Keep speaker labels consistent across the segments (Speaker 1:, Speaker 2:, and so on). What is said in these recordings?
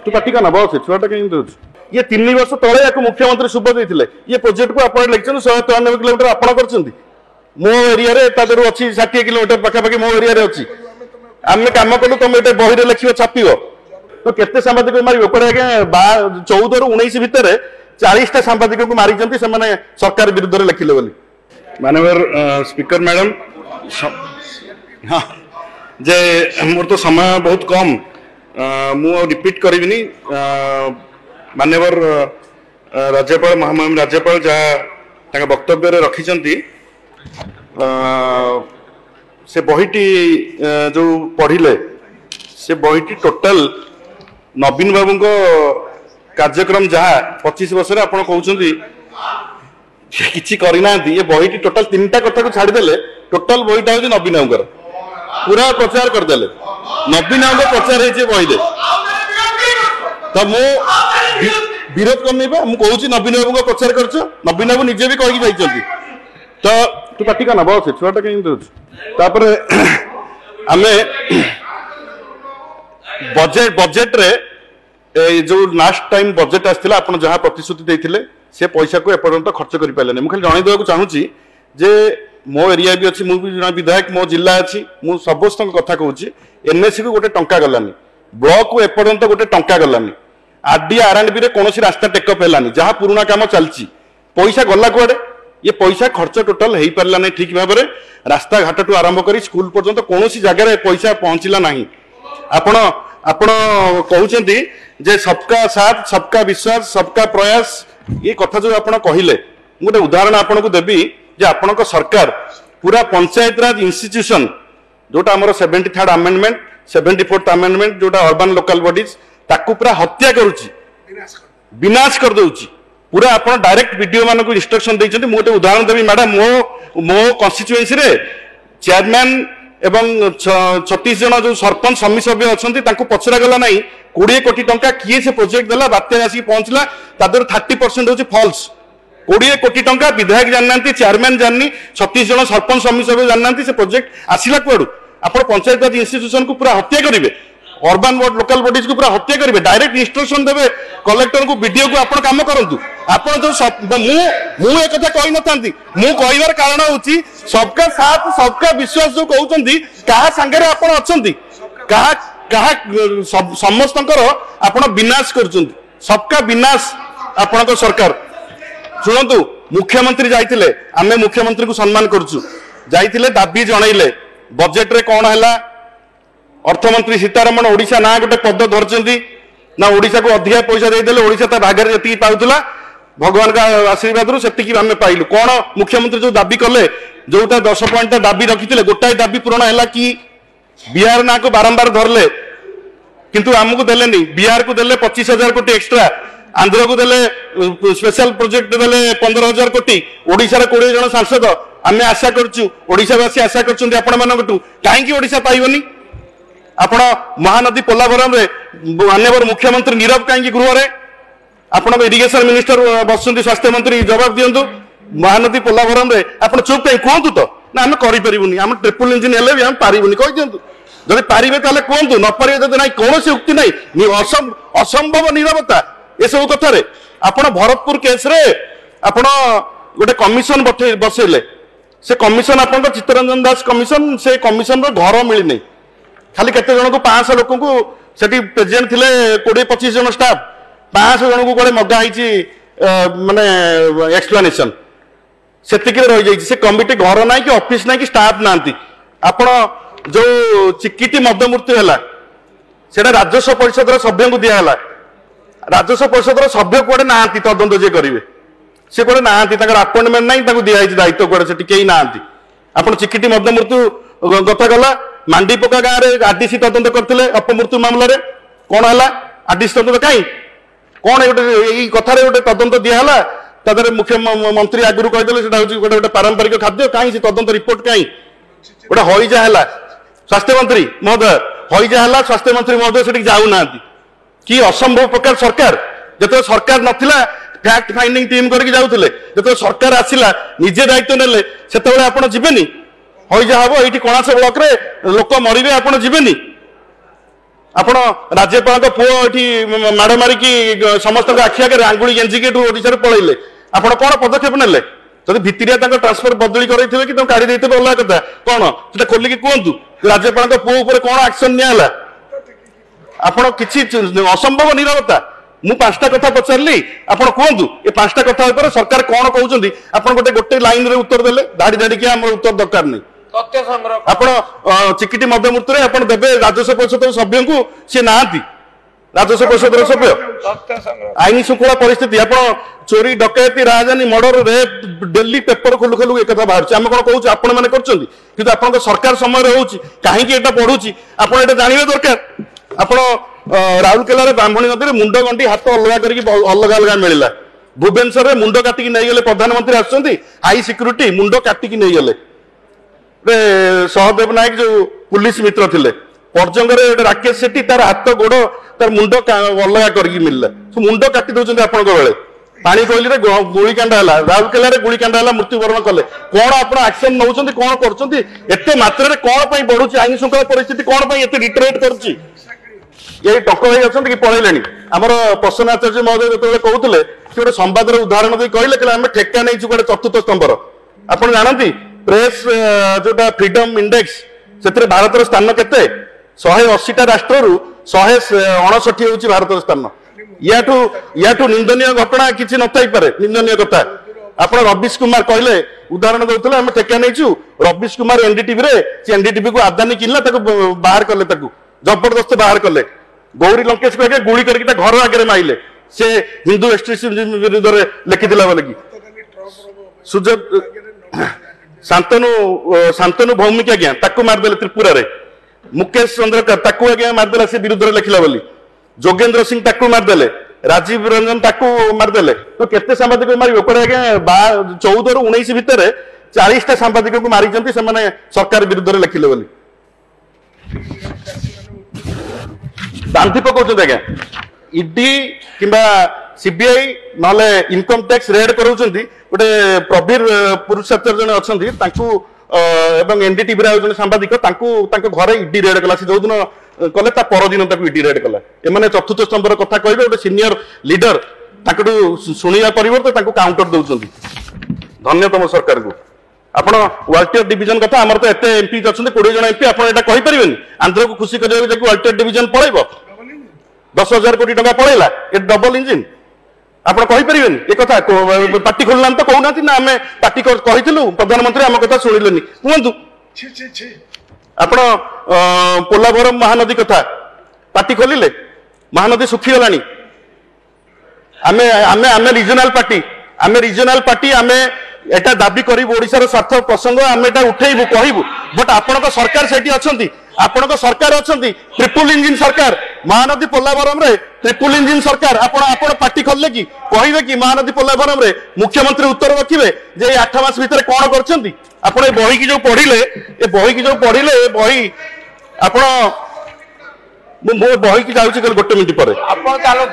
Speaker 1: तू पार्टी का ना बस छुआटा कहीं दे ये 3 वर्ष तले या मुख्यमंत्री शुभ देते ये प्रोजेक्ट को आप लिखते 193 किलोमीटर आप मो एरिया अच्छी 60 किलोमीटर पाखापाखि मो एरिया अच्छी आम कम कलु तुम ये बही लिख छाप तो केते सांबादिक मारे आज्ञा 14 ରୁ 19 भितर 40टा सांबादिक को मारी सरकार विरुद्ध में लिखिले बोली माननीय स्पीकर मैडम हाँ जे मोर तो समय बहुत कम मु रिपीट करी माननीय राज्यपाल महामहिम राज्यपाल जहाँ वक्तव्य रखिंट से बहीटी जो पढ़िले से बहीटी टोटाल नवीन बाबू को कार्यक्रम जहाँ 25 वर्ष आप कहते कि करना ये बहीटी टोटाल 3टा कथा को छाड़देले टोटाल बहीटा हूँ नवीन बाबू पूरा प्रचार करदे नवीन बाबू प्रचार हो बहीले तो मु विरोध करनी मुझे कहूँ नवीन बाबू को प्रचार कर नवीन बाबू निजे भी कहीकि जाइए तो तू पार्टी का ना बस छुआटा कहीं दे आम बजेट रे जो लास्ट टाइम बजेट आसला आप जहाँ प्रतिश्रुति देते से पैसा को एपर्यंत खर्च कर पारे मुझे खाली जन चाहूँगी जे मो एरिया भी अच्छी मुझे जन विधायक मो जिला अच्छी मुझे समस्त कथा कहूँ एनएससी को गोटे टंका गलानी ब्लॉक को एपर्यंत गोटे टंका गलानी आरडी आरएंडबी कौन रास्ता टेकअप है जहाँ पुराना काम चलती पैसा गला कुआड़े ये पैसा खर्च टोटाल हो पारा नहीं ठीक भाव में रास्ता घाट टू आरंभ कर स्कूल पर्यंत कौन जगह पैसा पहुंचला नहीं आपण आपण कहते जे सबका साथ सबका विश्वास सबका प्रयास ये कथा जो आप कहले गोटे उदाहरण आपन को देवी जे आपण सरकार पूरा पंचायत राज इंस्टीट्यूशन जोटा आमर 73rd अमेंडमेंट 74th अमेंडमेंट जोटा अर्बन लोकल बॉडीज ताकू पूरा हत्या करुच्ची विनाश कर दउची पूरा आप डायरेक्ट वीडियो मान को इंस्ट्रक्शन देते गोटे उदाहरण देवी मैडम मो कन्स्टिट्युएंसी रे चेयरमैन एवं 36 जन जो सरपंच समिति सभ्य अच्छा पचरा गला ना 20 कोटी टंका किए से प्रोजेक्ट देला बात्या आसिक पहुंचला 30% हूँ फल्स 20 कोटी टंका विधायक जानना चेयरमैन जाननी 36 जन सरपंच समिति सभ्य जानना से प्रोजेक्ट आसला कुआड़ू आप पंचायत राज इंस्टीट्यूशन को पूरा हत्या करेंगे अर्बन बोर्ड लोकल बॉडीज को पूरा हत्या करेंगे डायरेक्ट इंस्ट्रक्शन देवे कलेक्टर को बीडीओ को आप काम करूँ आप जो मुझे कही न था मु कहबार कारण हूँ सबका साथ सबका विश्वास जो कहते क्या सांगे आप समस्त आप विनाश कर सबका विनाश आपण सरकार शुणु मुख्यमंत्री जाइए आम मुख्यमंत्री को सम्मान करुँ दाबी जनइले बजेट रे कौन है अर्थमंत्री सीतारमण ओडिशा ना गोटे पद धरती ना ओडिशा को अधिका पैसा देदेले ओडिशा ता भागर जी पाउला भगवान का आशीर्वाद रू से आम पाइलु कौन मुख्यमंत्री जो दाबी कले जोटा 10 पॉइंट दाबी रखी गोटाए दाबी पूरण है कि बिहार ना को बारंबार धरले किंतु आमको देलेनी बिहार को देले 25,000 कोटी एक्स्ट्रा आंध्र को देले स्पेशल प्रोजेक्ट देले 15,000 कोटी ओडिशा 20 जन सांसद आम आशा करचु ओडिशावासी आशा करछन्ती आपण मानकटू काहेकि ओडिशा पाइबनी आपण महानदी पोलाभरम रे माननीय मुख्यमंत्री नीरव कहीं गृह रे आपण इरिगेशन मिनिस्टर बसुंती स्वास्थ्य मंत्री जवाब दिंतु महानदी पोलाभरम रे आपण चुप कहीं कहतु तो ना आम करें आम ट्रिपल इंजिन हेल्ले भी आम पारिबुनी कही दिंतु जब पारे ताले कहतु न पारे जब ना कौन उक्ति ना असंभव नीरवता ये सब कथार आपण भरतपुर केस रे आपण गोटे कमिशन बसैले से कमिशन आप चित्तरंजन दास कमिशन से कमिशन घर मिलनी खाली केते जन को 500 लोक को सेठी प्रेसिडेंट थिले 20-25 जन स्टाफ 500 जन को कोड़े मगा माने एक्सप्लेनेशन सेतिक रही जाइए से कमिटी घर ना कि ऑफिस ना कि स्टाफ ना आपण जो चिकिटी मद मृत्यु है सेटा राजस्व परिषद सभ्य को दिहला राजस्व परिषद सभ्य कौड़े ना तदंत जे करेंगे सी कौड़े ना अपॉइंटमेंट ना दिखाई दायित्व कौड़े से कहीं ना आप चिकिटी मद मृत्यु गता गला मांडीपका गाँव में आरडीसी तदंत करते अपमृत्यु मामलें कौन है आरडीसी तदंत कहीं कौन गोटे कथार गोटे तदंत दिहला तादर मुख्यमंत्री आगुरी कहीदेले गोटे गोटे पारंपरिक खाद्य कहीं तदंत रिपोर्ट कहीं गोटे हईजा है स्वास्थ्य मंत्री महोदय हईजा है स्वास्थ्य मंत्री महोदय से जाऊना कि असंभव प्रकार सरकार जो सरकार नथिला फैक्ट फाइंडिंग टीम करके जाऊले जो सरकार आसला निजे दायित्व नेले से आप जीवेनी हईजा हम ये कणास ब्लॉक रे लोक मरवे आप जीवेनी ଆପଣ राज्यपाल पुओ एठी माड़ मारिकी समस्त आखि आगे आंगुली गेंजिकी ओडिशा पलैले आपण कौन पदक्षेप नेले जब भितरिया ट्रांसफर बदली करे कि काढ़ी देते अलग कथा कौन से खोलिकी कहतु राज्यपाल पुओ उपर कौन एक्शन नियाला आपण किसी असंभव नीरवता मु 5टा कथा पचारि आपण कहतु ये 5टा कथा ऊपर सरकार कौन कहते आप गोटे गोटे लाइन रे उत्तर देले धाड़ी धाड़ी के आम उत्तर दरकार नहीं
Speaker 2: तथ्य संग्रह
Speaker 1: आपण चिकिटी मध्यमूर्ति आपण देवे राजस्व परिषद सभ्य को सी ना राजस्व परिषद सभ्य
Speaker 2: तथ्य संग्रह
Speaker 1: आईन श्रृंखला परिस्थिति आप चोरी डकैती राजधानी मर्डर रेप डेली पेपर खोलु खोलु एक कथा बाहर आम कौन कहूँ आपण मैंने कर आप सरकार समय हो कहीं बढ़ुची आप जानवे दरकार आप राउरकेला ब्राह्मणी नदी में मुंड गंडी हाथ अलग करके अलग अलग मिलला भुवनेश्वर में मुंड काटिकी नहीं गले प्रधानमंत्री आसुच्च हाई सिक्यूरीटी मुंड काटिकी नहीं गले सहदेव नायक जो पुलिस मित्र थे पर्जंग राकेश सेठी तार हाथ गोड़ तार मुंड अलग करके मिलला मुंड काटी दौरान आपण बेले पानी कोइली गुलिकांड है राउरकेला गुलिकांड है मृत्युवरण कले कौन आप एक्शन नौ कौन करते मात्रा कौन बढ़ुची आईन श्रृंखला परिस्थिति कौन रिटरेट कर ये टक भाई अच्छा कि पलैले आमर प्रसन्न आचार्य महोदय जो कहते गोटे संवाद उदाहरण दे कहले आम ठेका नहीं गोटे चतुर्थ स्तंभर आप जानती प्रेस जोटा फ्रीडम इंडेक्स से भारत स्थान केते 180टा राष्ट्र 169 हूँ भारत स्थान याठू निंदनीय घटना किसी नथाई पारे निंदनीय कथा आप रवीश कुमार कहले उदाहरण देते आम ठेका नहीं रवीश कुमार एनडीटीवी एनडीटीवी को आदानी किनला बाहर कले जबरदस्त बाहर कले गौरी लंकेश को गुड़ी करके घर आगे माइले से हिंदू एक्सट्रीमिज्म विरुद्ध में लिखिला बोले कि शांतनु भौमिक आज्ञा ताकू मारदेले त्रिपुरा रे मुकेश चंद्रकर ताकू आज्ञा मारदेला से विरुद्ध में लिखिला बोली जोगेंद्र सिंह ताकू मारदेले राजीव रंजन ताकू मारदेले तो केते सांबादिक मारे आज्ञा 14 ରୁ 19 भितर 40टा सांबादिक को मारी सरकार विरुद्ध में लिखिले बोली बांधी पकाउछन आज्ञा ईडी किंबा सीबीआई नले इनकम टैक्स रेड कराउछन गोटे प्रवीर पुरुषाचार्य जने अछंती तांकू एवं एनडीटीवी रे जने सांबादिक तांको घरे ईडी रेड कला से जो दिन कले ता पर दिन ताकू ईडी रेड कला एमाने चतुर्थ स्तंभर कथा कहबे गोटे सीनियर लीडर ताकू सुनिया परिवर्ते तांको काउंटर दउछन धन्यवाद सरकार को आपण वाल्टियर डिवीजन कथा आमर तो एते एमपी अच्छा 20 जन एमपी आप कहीपर आंध्र को खुशी करने वाल्टियर डिवीजन पड़ेब 10,000 कोटी टका पड़ेगा ये डबल इंजिन आप कहीपर ये कथा पार्टी खोलना तो कहना ना आम पार्टी कही प्रधानमंत्री आम कथा शुणिले कहतु आप पोलाभरम महानदी कथा पार्टी खोलिले महानदी सुखीगला आम रिजनाल पार्टी आम एटा दाबी करू ओडिशार स्वार्थ प्रसंग आम एटा उठेबू कहबू बट आपण सरकार से आपण सरकार अच्छा ट्रिपल इंजिन सरकार महानदी पोलाभरम रे ट्रिपल इंजिन सरकार आपण पार्टी खोलले कि कहे कि महानदी पोलाभरम रे मुख्यमंत्री उत्तर रखिए जे 8 मास भितर कौन करछंती आपण बही की जो पढ़िले ए बही की जो पढ़िले बही आपण मो बही की जाउची कल गोटे मिनिट पर
Speaker 2: आपण चालो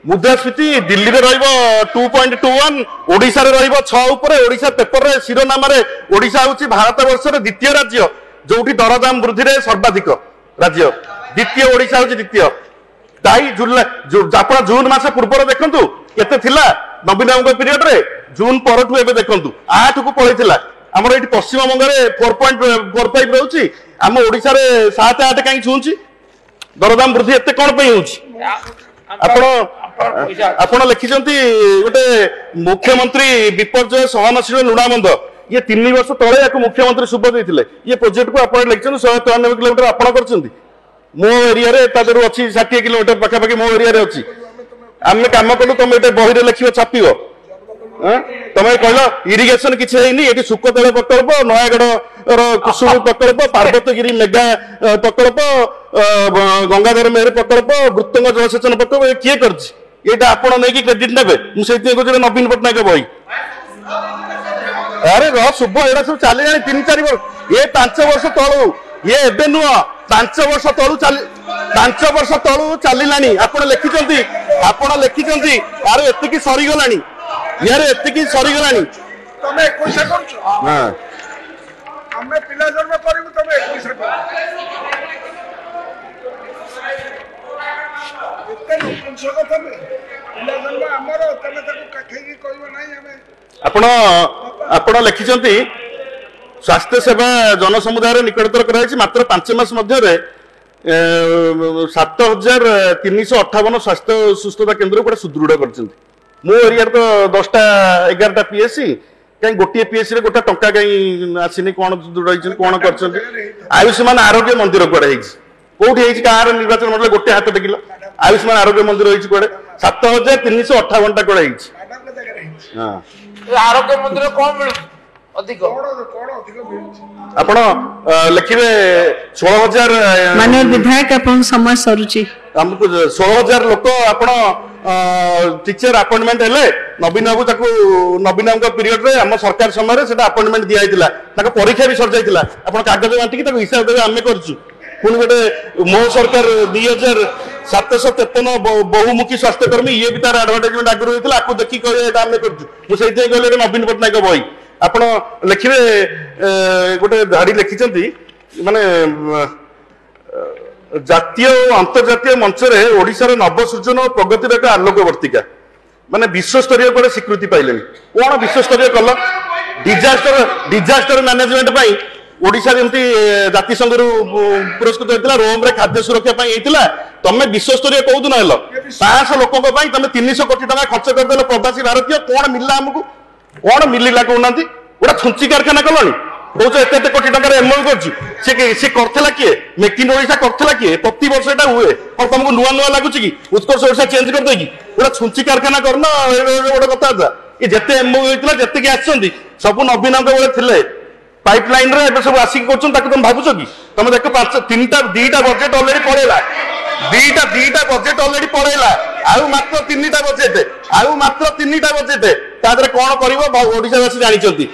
Speaker 1: मुद्रास्फीति दिल्ली रे रहइबो 2.21 ओडिसा रे रहइबो 6 ऊपर ओडिसा पेपर रे शिरोनामा रे ओडिसा होची भारत वर्ष रे द्वितीय राज्य जोठी दरदाम वृद्धि रे सर्वाधिक राज्य द्वितीय ओडिसा होची द्वितीय ताई जुलाई आपण जून मास पूर्व देखंतु केते थिला नवीन बाबू पीरियड रे जून परठु एबे देखंतु 8 को पळैथिला हमर एठी पश्चिम बंग रे 4.45 रहउची हम ओडिसा रे 7-8 काई छुंची दरदाम वृद्धि एते कोन पई होची आपण लिखिछंती गोटे मुख्यमंत्री विपर्यय सहनशील लुणाबंध ये 3 वर्ष तले या मुख्यमंत्री शुभ देथिले ये प्रोजेक्ट को आपण लिखिछन 193 किलोमीटर आपण करछंती मो एरिया रे तादरु अछि 60 किलोमीटर पाखा पाखी मो एरिया रे अछि आमे काम कलु तुम एटे बही रे लिखियो छापियो तमे कहलो इरिगेशन किछि हेनी एटी सुकतळे प्रकल्प नयागढ़ कुसुम प्रकल्प पार्वतीगिरी मेगा प्रकल्प गंगाधर मेहर प्रकल्प वृत्तंग जलसेचन प्रकल्प किए करछि एटा आपण नै कि क्रेडिट नेबे मु सेति को नवीन पटनायक बही अरे शुभ एटा सब चली जानी 3-4 वर्ष ये 5 वर्ष तळु ये एबे नुह 5 वर्ष तळु 5 वर्ष तळु चलिलानी आपण लिखिचंती अरे एतिकी सरी गलानी यार एतिकी सरी गलानी
Speaker 2: तमे कोसा करछ हां
Speaker 3: ଆମେ ପିଲା ଜନ୍ମ କରିବୁ ତମେ 21 ଏତେ ନପୁଂସକ ତମେ ପିଲା ଜନ୍ମ ଆମର ତମେ ତାକୁ କାଖେଇକି କହିବ ନାହିଁ ଆମେ
Speaker 1: ଆପଣ ଲେଖିଛନ୍ତି ସ୍ୱାସ୍ଥ୍ୟ ସେବା ଜନସମୁଦାୟର ନିକଟତର କରାଯାଇଛି ମାତ୍ର 5 ମାସ ମଧ୍ୟରେ 7,358 ସ୍ୱାସ୍ଥ୍ୟ ସୁସ୍ଥତା କେନ୍ଦ୍ର ଗୋଟେ ସୁଦୃଢ କରିଛନ୍ତି। ମୋ ଏରିଆରେ ତ 10ଟା 11ଟା ପିଏସସି କାହିଁ ଗୋଟିଏ ପିଏସସି ରେ ଗୋଟେ ଟଙ୍କା କାହିଁ ଆସିନି କଣ ସୁଦୃଢ ହେଇଛନ୍ତି କଣ କରିଛନ୍ତି? ଆୟୁଷ୍ମାନ ଆରୋଗ୍ୟ ମନ୍ଦିର କୁଆଡେ ହେଇଛି କୋଉଠି ହେଇଛି କାହାର ନିର୍ବାଚନ ମଣ୍ଡଳ ଗୋଟେ ହାତ ଟେକିଲ ଆୟୁଷ୍ମାନ ଆରୋଗ୍ୟ ମନ୍ଦିର ହେଇଛି କୁଆଡେ 7,358ଟା କୁଆଡେ ହେଇଛି। ହଁ
Speaker 2: ଆରୋଗ୍ୟ ମନ୍ଦିର କଣ ମିଳୁଛି ଅଧିକ
Speaker 1: ଆପଣ ଲେଖିବେ 16,000
Speaker 4: माननीय विधायक अपन समय सरुची
Speaker 1: ଆମକୁ 16,000 ଲୋକ ଆପଣ टीचर अपॉइंटमेंट हेले नवीन बाबू ताको नवीन बाबू पीरियड रे हम सरकार समय रे सेटा अपॉइंटमेंट दिया हितला ताको परीक्षा भी सर जाइतिला आपण कागज बांटी ताको हिसाब देबे हमें करछु पुन गोटे मो सरकार 2,753 बहुमुखी स्वास्थ्य कर्मी ये भी तार एडवर्टाइजमेंट आगु होइतिला आपको देखि कहे एटा हमें करछु मु सेइते कहले नवीन पटनायक बही आपण लिखिबे गोटे धाड़ी लिखिचंती माने जातीय और अंतर्जातीय मंच रे ओडिशा रे नवसृजन और प्रगतिर एक आलोकवर्तिका माने विश्वस्तरीय पर स्वीकृति पाइले कौन विश्वस्तरीय कल डिजास्टर मैनेजमेंट पाई ओडिशा जेमती जातिसंघ रु पुरस्कृत होइतिला रोम रे खाद्य सुरक्षा पाई हेतिला तमे विश्वस्तरीय कहू दिन हेलो 500 लोकन पई तमे 300 कोटी टका खर्च कर देलो प्रवासी भारतीय कोन मिलला हमकु कोन मिलिला कहउनांती ओडा छुंची कारखाना कलनी कौच एत कोटी टकर एमओयू कर करथिला किए मेक इन ओडिशा करथिला किए प्रति वर्ष एटा हुए और तुमको नुआ नुआ लागुची कि उत्कर्ष ओडिशा चेंज कर देगी ओडा छुंची कारखाना करना गोटे कथा था ये जेते एमओयू होइतिला जेते के आछंदी सब नवीनक बेले थिले पाइपलाइन रे एबे सब आसी करछन ताको तुम भाबुछो कि तुम देखो 2टा बजेट ऑलरेडी पड़ेला दीटा बजेट ऑलरेडी पड़ेला आउ मात्र 3टा बजेट तादरे कोन करबो ओडिशा वासी जानि चंती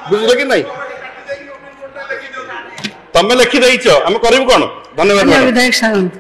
Speaker 1: बुझले कि नहीं तमे लिखि देइछ हम करिब कोन धन्यवाद
Speaker 4: विधायक साहब।